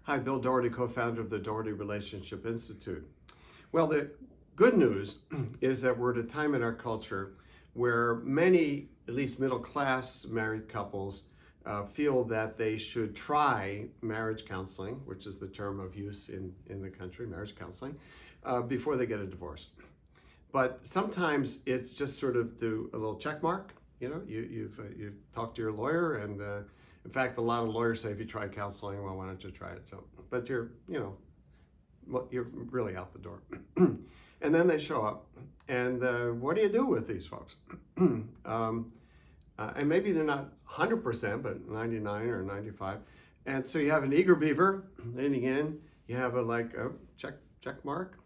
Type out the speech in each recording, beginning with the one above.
Hi, Bill Doherty, co-founder of the Doherty Relationship Institute. Well, the good news is that we're at a time in our culture where many, at least middle-class married couples, feel that they should try marriage counseling, which is the term of use in the country, marriage counseling, before they get a divorce. But sometimes it's just sort of do a little check mark. You know, you've talked to your lawyer, and in fact, a lot of lawyers say if you try counseling, well, why don't you try it? So, but you're really out the door. And then they show up, and what do you do with these folks? And maybe they're not 100%, but 99 or 95. And so you have an eager beaver leaning in. You have a check mark.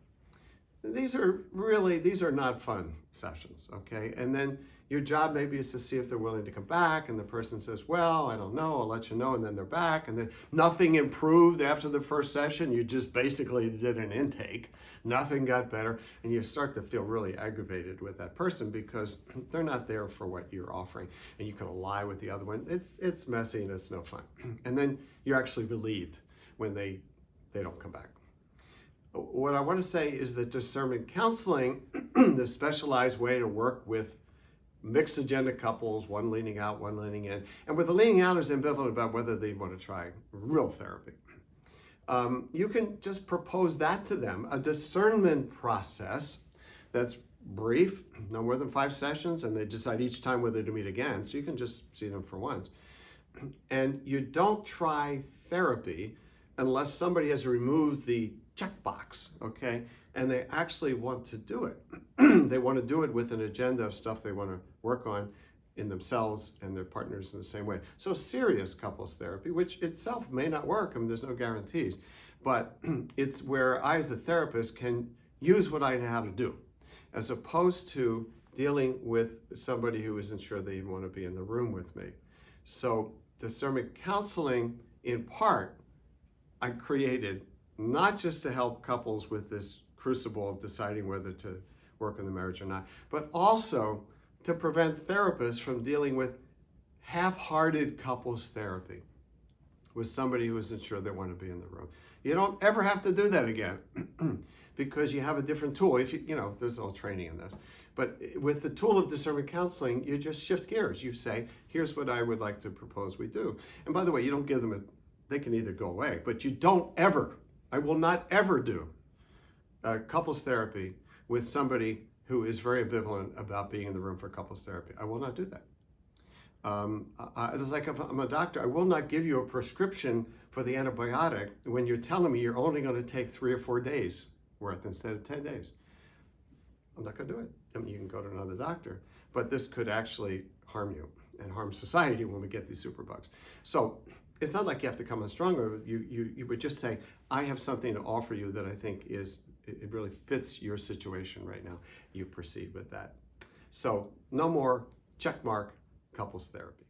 These are not fun sessions, okay? And then your job maybe is to see if they're willing to come back, and the person says, well, I don't know, I'll let you know, and then they're back, and then nothing improved after the first session. You just basically did an intake. Nothing got better, and you start to feel really aggravated with that person because they're not there for what you're offering, and you can lie with the other one. It's messy and it's no fun. And then you're actually relieved when they don't come back. What I want to say is that discernment counseling, the specialized way to work with mixed agenda couples, one leaning out, one leaning in, and with the leaning out is ambivalent about whether they want to try real therapy. You can just propose that to them, a discernment process that's brief, no more than 5 sessions, and they decide each time whether to meet again, so you can just see them for once. And you don't try therapy unless somebody has removed the checkbox, okay? And they actually want to do it. They want to do it with an agenda of stuff they want to work on in themselves and their partners in the same way. So serious couples therapy, which itself may not work, I mean, there's no guarantees, but it's where I as a therapist can use what I know how to do, as opposed to dealing with somebody who isn't sure they even want to be in the room with me. So discernment counseling, in part, I created not just to help couples with this crucible of deciding whether to work in the marriage or not, but also to prevent therapists from dealing with half-hearted couples therapy with somebody who isn't sure they want to be in the room. You don't ever have to do that again because you have a different tool. If there's all training in this. But with the tool of discernment counseling, you just shift gears. You say, here's what I would like to propose we do. And by the way, you don't give them they can either go away, but you don't ever, I will not ever do couples therapy with somebody who is very ambivalent about being in the room for couples therapy. I will not do that. It's like if I'm a doctor, I will not give you a prescription for the antibiotic when you're telling me you're only going to take 3 or 4 days worth instead of 10 days. I'm not going to do it. I mean, you can go to another doctor, but this could actually harm you and harm society when we get these superbugs. So it's not like you have to come on stronger. You would just say, I have something to offer you that I think it really fits your situation right now. You proceed with that. So no more checkmark couples therapy.